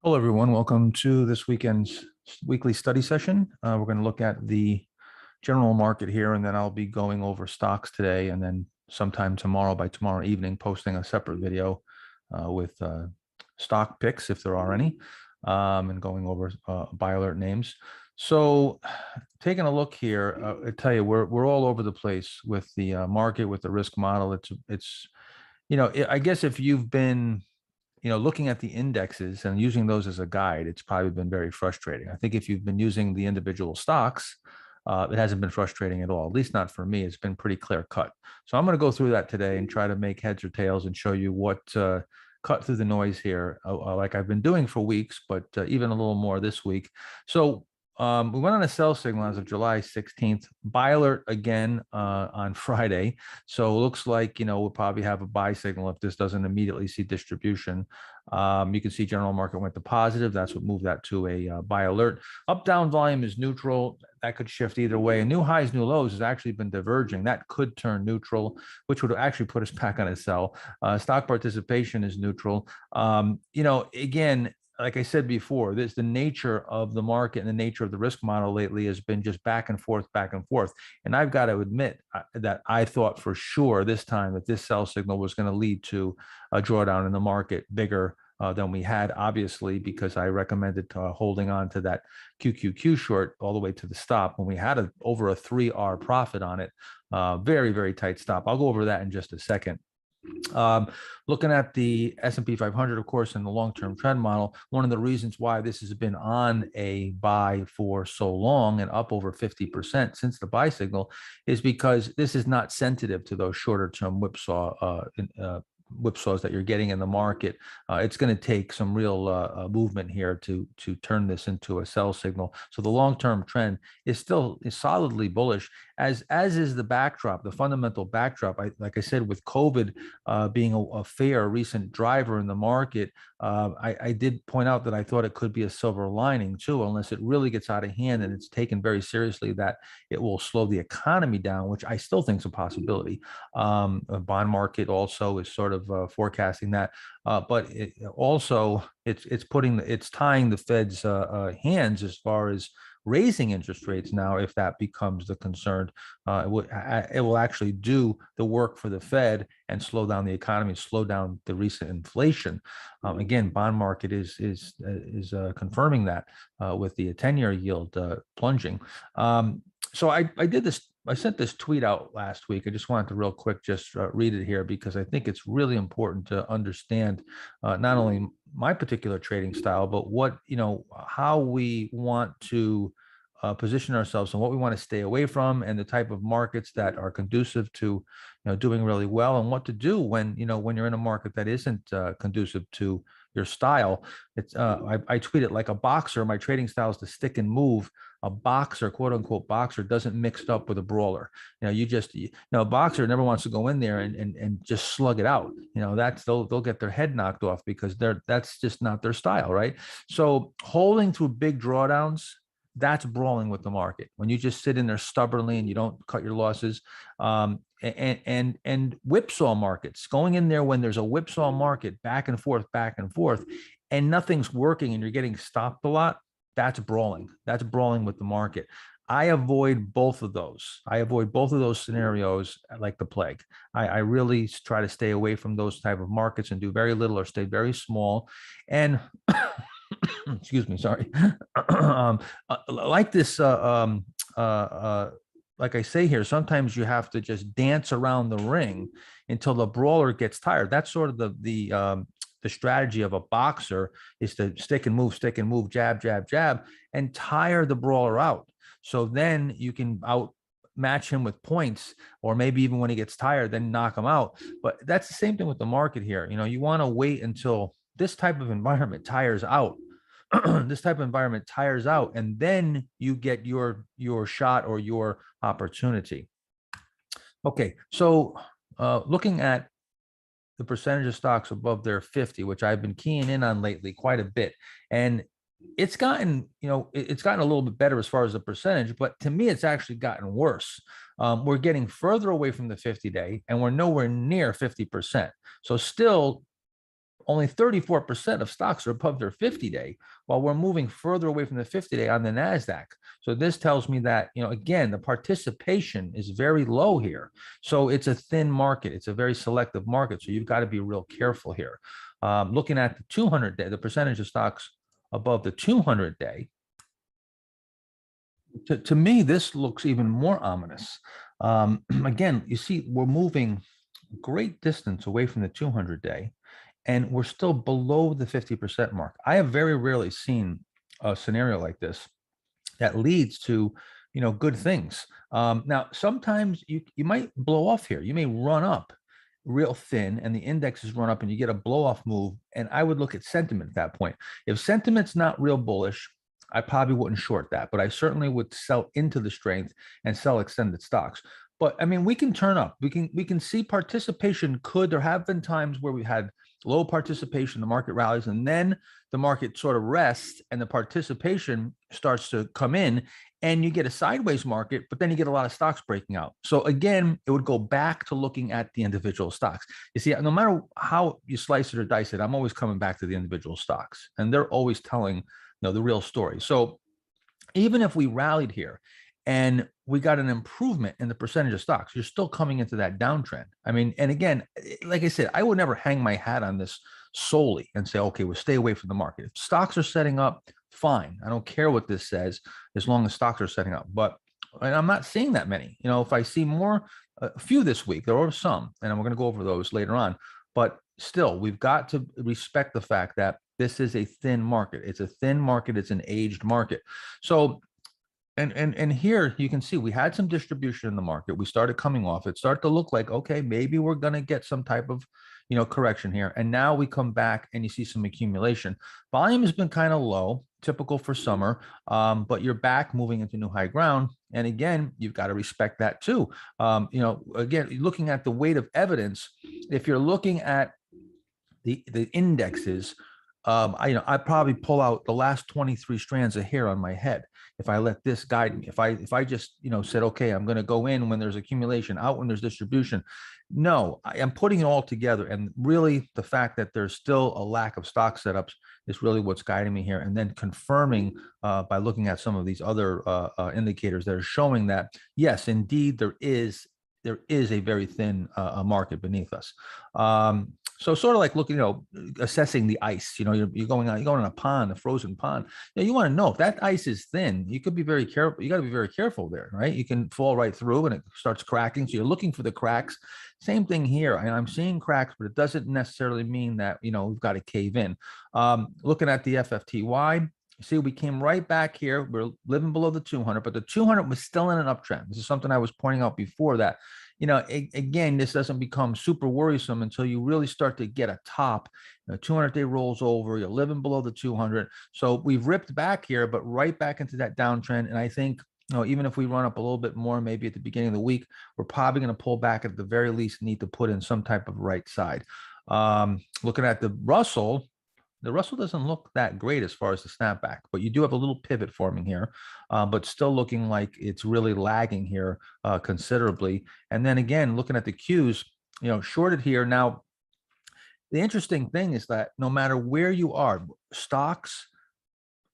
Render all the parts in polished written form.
Hello, everyone. Welcome to this weekend's weekly study session. We're going to look at the general market here, and then I'll be going over stocks today, and then sometime tomorrow, by tomorrow evening, posting a separate video with stock picks, if there are any, and going over buy alert names. So, taking a look here, I tell you, we're all over the place with the market, with the risk model. I guess if you've been looking at the indexes and using those as a guide, it's probably been very frustrating. I think if you've been using the individual stocks, it hasn't been frustrating at all, at least not for me. It's been pretty clear cut. So I'm going to go through that today and try to make heads or tails and show you what cut through the noise here, like I've been doing for weeks, but even a little more this week. So we went on a sell signal as of July 16th, buy alert again on Friday. So it looks like, we'll probably have a buy signal if this doesn't immediately see distribution. You can see general market went to positive. That's what moved that to a buy alert. Up down volume is neutral. That could shift either way. And new highs, new lows has actually been diverging. That could turn neutral, which would actually put us back on a sell. Stock participation is neutral. Again, like I said before, this the nature of the market and the nature of the risk model lately has been just back and forth, back and forth. And I've got to admit that I thought for sure this time that this sell signal was going to lead to a drawdown in the market bigger than we had, obviously, because I recommended holding on to that QQQ short all the way to the stop when we had over a 3R profit on it. Very, very tight stop. I'll go over that in just a second. Looking at the S&P 500, of course, in the long-term trend model, one of the reasons why this has been on a buy for so long and up over 50% since the buy signal is because this is not sensitive to those shorter-term whipsaws that you're getting in the market. It's going to take some real movement here to turn this into a sell signal. So the long-term trend is solidly bullish, as is the backdrop, the fundamental backdrop. Like I said, with COVID being a fair recent driver in the market, I did point out that I thought it could be a silver lining too, unless it really gets out of hand and it's taken very seriously that it will slow the economy down, which I still think is a possibility. The bond market also is sort of forecasting that, but it's tying the Fed's hands as far as raising interest rates now. If that becomes the concern, it will actually do the work for the Fed and slow down the economy, slow down the recent inflation. Again, bond market is confirming that with the 10-year yield plunging. So I did this. I sent this tweet out last week. I just wanted to real quick just read it here because I think it's really important to understand not only my particular trading style, but how we want to position ourselves and what we want to stay away from, and the type of markets that are conducive to doing really well, and what to do when you're in a market that isn't conducive to your style. I tweet it like a boxer. My trading style is to stick and move. A boxer, quote unquote boxer, doesn't mix up with a brawler. A boxer never wants to go in there and just slug it out. They'll get their head knocked off because that's just not their style, right? So holding through big drawdowns, that's brawling with the market. When you just sit in there stubbornly and you don't cut your losses, and whipsaw markets, going in there when there's a whipsaw market, back and forth, and nothing's working and you're getting stopped a lot, that's brawling. That's brawling with the market. I avoid both of those. I avoid both of those scenarios like the plague. I really try to stay away from those type of markets and do very little or stay very small. And excuse me, sorry. Like this, like I say here, sometimes you have to just dance around the ring until the brawler gets tired. That's sort of the strategy of a boxer, is to stick and move, jab, jab, jab, and tire the brawler out. So then you can outmatch him with points, or maybe even when he gets tired, then knock him out. But that's the same thing with the market here. You want to wait until this type of environment tires out. This type of environment tires out, and then you get your shot or your opportunity. Okay, so looking at the percentage of stocks above their 50, which I've been keying in on lately quite a bit, and it's gotten a little bit better as far as the percentage, but to me it's actually gotten worse. We're getting further away from the 50-day, and we're nowhere near 50%. So still only 34% of stocks are above their 50-day, while we're moving further away from the 50-day on the NASDAQ. So this tells me that, again, the participation is very low here. So it's a thin market. It's a very selective market. So you've got to be real careful here. Looking at the 200-day, the percentage of stocks above the 200-day, to me, this looks even more ominous. Again, you see, we're moving great distance away from the 200-day, and we're still below the 50% mark. I have very rarely seen a scenario like this that leads to, good things. Now, sometimes you might blow off here. You may run up real thin and the indexes run up and you get a blow off move. And I would look at sentiment at that point. If sentiment's not real bullish, I probably wouldn't short that, but I certainly would sell into the strength and sell extended stocks. But I mean, we can turn up. We can see participation there have been times where we had low participation, the market rallies, and then the market sort of rests and the participation starts to come in and you get a sideways market, but then you get a lot of stocks breaking out. So again, it would go back to looking at the individual stocks. You see, no matter how you slice it or dice it, I'm always coming back to the individual stocks, and they're always telling the real story. So even if we rallied here and we got an improvement in the percentage of stocks, you're still coming into that downtrend. I mean, and again, like I said, I would never hang my hat on this solely and say, okay, we'll stay away from the market. If stocks are setting up, fine. I don't care what this says as long as stocks are setting up. But and I'm not seeing that many. If I see more, a few this week, there are some, and we're going to go over those later on. But still, we've got to respect the fact that this is a thin market. It's a thin market. It's an aged market. So, and here you can see we had some distribution in the market. We started coming off. It started to look like, okay, maybe we're going to get some type of, correction here. And now we come back and you see some accumulation. Volume has been kind of low, typical for summer, but you're back moving into new high ground. And again, you've got to respect that too. Again, looking at the weight of evidence, if you're looking at the indexes, I probably pull out the last 23 strands of hair on my head if I let this guide me. If I just said, okay, I'm going to go in when there's accumulation, out when there's distribution. No, I am putting it all together, and really the fact that there's still a lack of stock setups is really what's guiding me here, and then confirming by looking at some of these other indicators that are showing that yes, indeed there is a very thin market beneath us. So sort of like looking, assessing the ice. You're going in a pond, a frozen pond. You want to know if that ice is thin. You could be very careful. You got to be very careful there, right? You can fall right through and it starts cracking. So you're looking for the cracks. Same thing here. I'm seeing cracks, but it doesn't necessarily mean that we've got to cave in. Looking at the FFTY. See, we came right back here. We're living below the 200, but the 200 was still in an uptrend. This is something I was pointing out before that, again, this doesn't become super worrisome until you really start to get a top. 200-day rolls over, you're living below the 200. So we've ripped back here, but right back into that downtrend. And I think, even if we run up a little bit more, maybe at the beginning of the week, we're probably going to pull back at the very least, need to put in some type of right side. Looking at the Russell doesn't look that great as far as the snapback, but you do have a little pivot forming here, but still looking like it's really lagging here considerably. And then again, looking at the Qs, shorted here. Now, the interesting thing is that no matter where you are, stocks,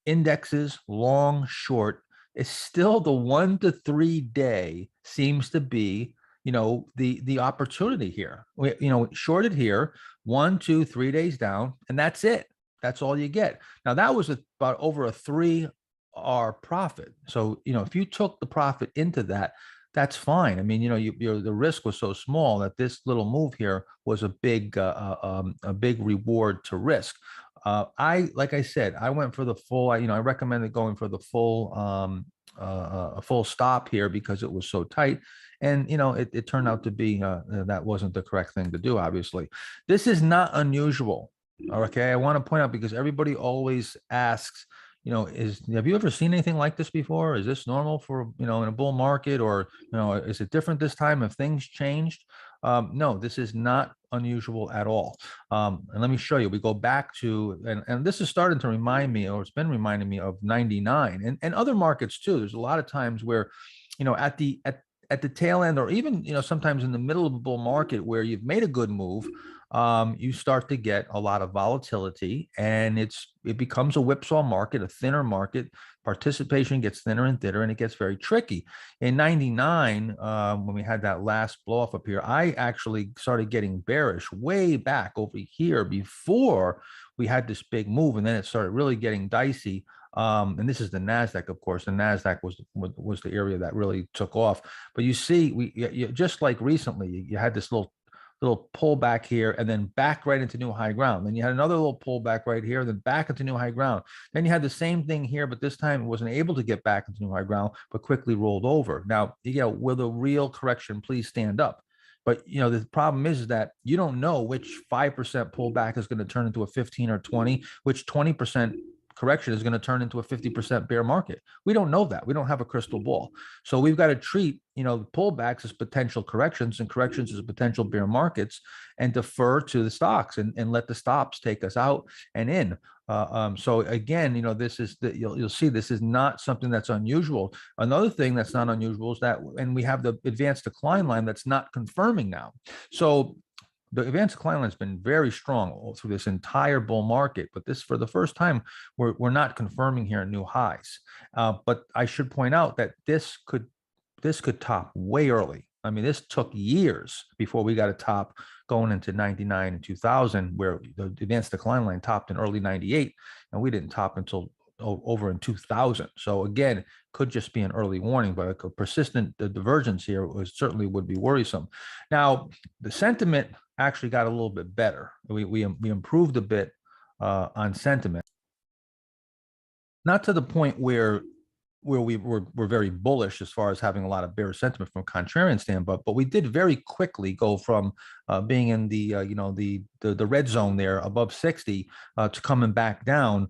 indexes, long, short, it's still the 1 to 3 day seems to be the opportunity here. Shorted here, 1, 2, 3 days down, and that's it. That's all you get. Now that was about over a 3R profit. So if you took the profit into that, that's fine. I mean, the risk was so small that this little move here was a big reward to risk. Like I said, I went for the full. I recommended going for the full a full stop here because it was so tight. And, it turned out to be that wasn't the correct thing to do, obviously. This is not unusual. Okay. I want to point out because everybody always asks, have you ever seen anything like this before? Is this normal for, in a bull market, or, is it different this time? Have things changed? No, this is not unusual at all. And let me show you, we go back to, and this is starting to remind me, or it's been reminding me of 99 and other markets too. There's a lot of times where, at the tail end, or even, sometimes in the middle of a bull market where you've made a good move, you start to get a lot of volatility, and it becomes a whipsaw market, a thinner market. Participation gets thinner and thinner, and it gets very tricky. In '99, when we had that last blow off up here, I actually started getting bearish way back over here before we had this big move, and then it started really getting dicey. And this is the Nasdaq, of course. The Nasdaq was the area that really took off. But you see, just like recently, you had this little pullback here, and then back right into new high ground. Then you had another little pullback right here, then back into new high ground. Then you had the same thing here, but this time it wasn't able to get back into new high ground, but quickly rolled over. Now, will the real correction please stand up? But the problem is that you don't know which 5% pullback is going to turn into a 15 or 20, which 20% correction is going to turn into a 50% bear market. We don't know that. We don't have a crystal ball. So we've got to treat, pullbacks as potential corrections, and corrections as potential bear markets, and defer to the stocks and let the stops take us out and in. So again, this is you'll see this is not something that's unusual. Another thing that's not unusual is that, and we have the advanced decline line that's not confirming now. So the advanced decline line has been very strong through this entire bull market, but this, for the first time, we're not confirming here new highs. But I should point out that this could top way early. I mean, this took years before we got a top going into 99 and 2000, where the advanced decline line topped in early 98, and we didn't top until over in 2000. So again, could just be an early warning, but a persistent divergence here certainly would be worrisome. Now, the sentiment actually got a little bit better. We improved a bit on sentiment, not to the point where we're very bullish as far as having a lot of bearish sentiment from a contrarian standpoint, but we did very quickly go from being in the the red zone there above 60 to coming back down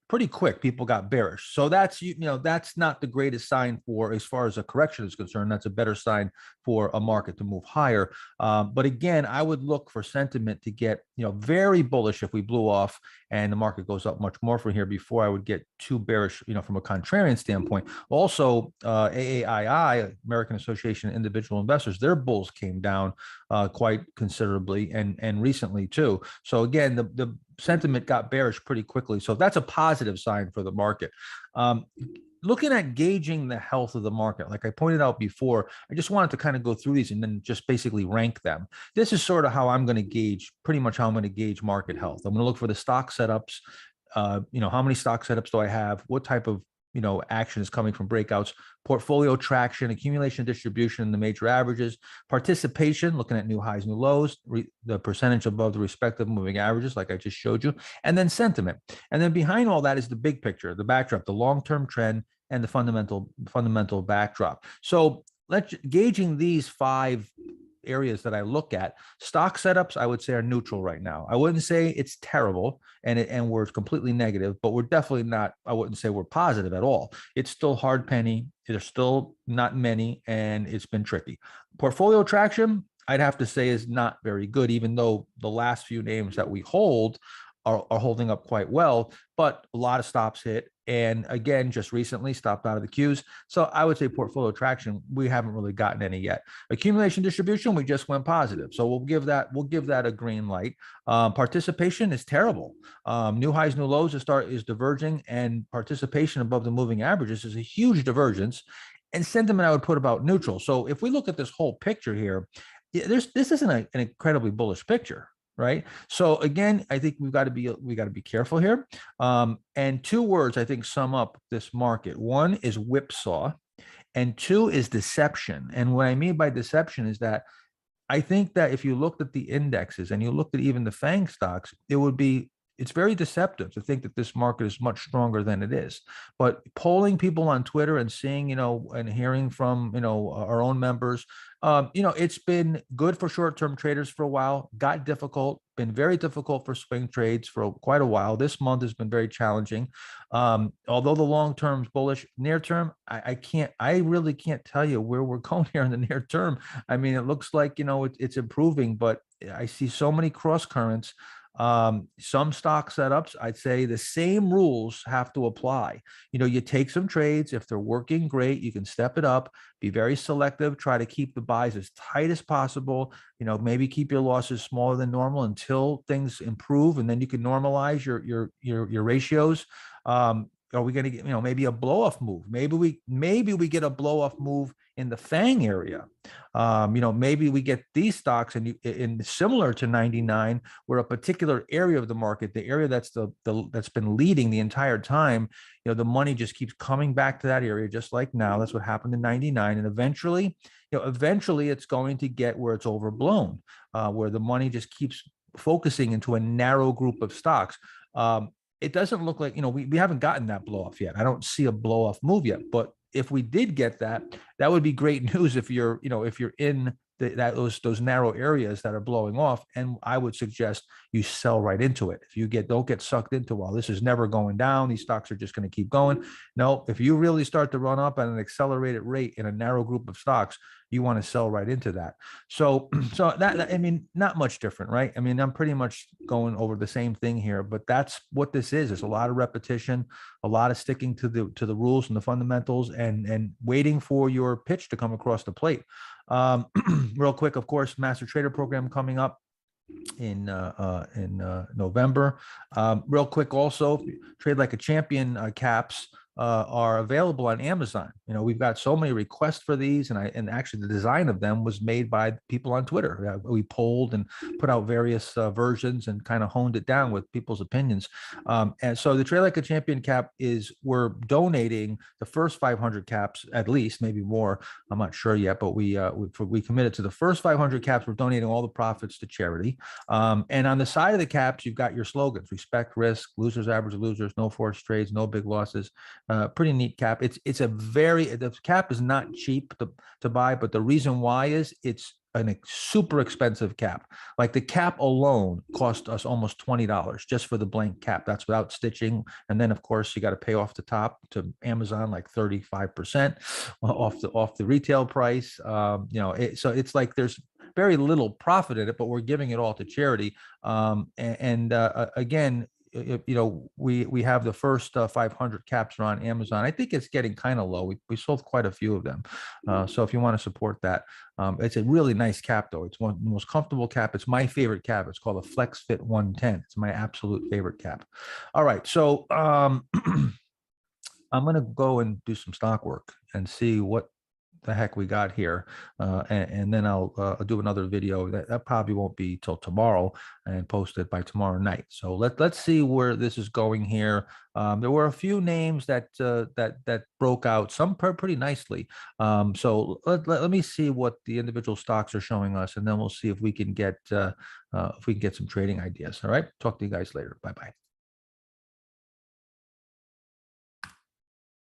pretty quick. People got bearish, so that's that's not the greatest sign for, as far as a correction is concerned. That's a better sign for a market to move higher. But again, I would look for sentiment to get very bullish if we blew off and the market goes up much more from here before I would get too bearish from a contrarian standpoint. Also, AAII, American Association of Individual Investors, their bulls came down quite considerably and recently too. So again, the sentiment got bearish pretty quickly. So that's a positive sign for the market. Looking at gauging the health of the market, like I pointed out before, I just wanted to kind of go through these and then just basically rank them. This is sort of how I'm going to gauge, pretty much how I'm going to gauge market health. I'm going to look for the stock setups. How many stock setups do I have? What type of action is coming from breakouts, portfolio traction, accumulation, distribution in the major averages, participation, looking at new highs, new lows, the percentage above the respective moving averages, like I just showed you, and then sentiment. And then behind all that is the big picture, the backdrop, the long-term trend, and the fundamental backdrop. So gauging these 5 areas that I look at, stock setups, I would say, are neutral right now. I wouldn't say it's terrible and we're completely negative, but we're definitely not, I wouldn't say we're positive at all. It's still hard penny. There's still not many, and it's been tricky. Portfolio traction, I'd have to say, is not very good, even though the last few names that we hold are holding up quite well, but a lot of stops hit. And again, just recently stopped out of the queues. So I would say portfolio traction, we haven't really gotten any yet. Accumulation distribution, we just went positive. So we'll give that a green light. Participation is terrible. New highs, new lows is diverging, and participation above the moving averages is a huge divergence. And sentiment, I would put about neutral. So if we look at this whole picture here, this isn't an incredibly bullish picture. Right. So again, I think we got to be careful here. And 2 words I think sum up this market. 1 is whipsaw, and 2 is deception. And what I mean by deception is that I think that if you looked at the indexes and you looked at even the FANG stocks, it's very deceptive to think that this market is much stronger than it is. But polling people on Twitter and seeing, and hearing from, our own members, it's been good for short-term traders for a while, got difficult, been very difficult for swing trades for quite a while. This month has been very challenging. Although the long-term is bullish, near-term, I really can't tell you where we're going here in the near term. I mean, it looks like, it's improving, but I see so many cross currents. Some stock setups, I'd say the same rules have to apply. You take some trades. If they're working great, you can step it up, be very selective, try to keep the buys as tight as possible. Maybe keep your losses smaller than normal until things improve, and then you can normalize your ratios. Are we going to get, maybe a blow off move? Maybe we get a blow off move in the FANG area. Maybe we get these stocks in similar to 99, where a particular area of the market, the area that's that's been leading the entire time, the money just keeps coming back to that area, just like now. That's what happened in 99, and eventually it's going to get where it's overblown, where the money just keeps focusing into a narrow group of stocks. It doesn't look like, we haven't gotten that blow off yet. I don't see a blow off move yet, but if we did get that, that would be great news if you're in those narrow areas that are blowing off. And I would suggest you sell right into it. If you don't get sucked into, well, this is never going down, these stocks are just going to keep going. No, if you really start to run up at an accelerated rate in a narrow group of stocks, you want to sell right into that. So that, I mean, not much different, right? I mean, I'm pretty much going over the same thing here, but that's what this is. It's a lot of repetition, a lot of sticking to the rules and the fundamentals, and waiting for your pitch to come across the plate. Real quick, of course, Master Trader program coming up in November. Real quick, also, Trade Like a Champion caps are available on Amazon. We've got so many requests for these, and actually the design of them was made by people on Twitter. We polled and put out various versions and kind of honed it down with people's opinions. And so the Trade Like a Champion cap we're donating the first 500 caps, at least, maybe more. I'm not sure yet, but we committed to the first 500 caps. We're donating all the profits to charity. And on the side of the caps, you've got your slogans: respect risk, losers average losers, no forced trades, no big losses. Pretty neat cap. The cap is not cheap to buy, but the reason why is it's a super expensive cap. Like the cap alone cost us almost $20 just for the blank cap. That's without stitching. And then of course you got to pay off the top to Amazon, like 35% off the retail price. So it's like there's very little profit in it, but we're giving it all to charity. Again, we have the first 500 caps are on Amazon. I think it's getting kind of low. We sold quite a few of them. So if you want to support that, it's a really nice cap, though. It's one of the most comfortable cap. It's my favorite cap. It's called a Flex Fit 110. It's my absolute favorite cap. All right. So I'm going to go and do some stock work and see what the heck we got here, and then I'll do another video that probably won't be till tomorrow and post it by tomorrow night. So let's see where this is going here. There were a few names that broke out, some pretty nicely. So let me see what the individual stocks are showing us, and then we'll see if we can get some trading ideas. All right, talk to you guys later. Bye bye.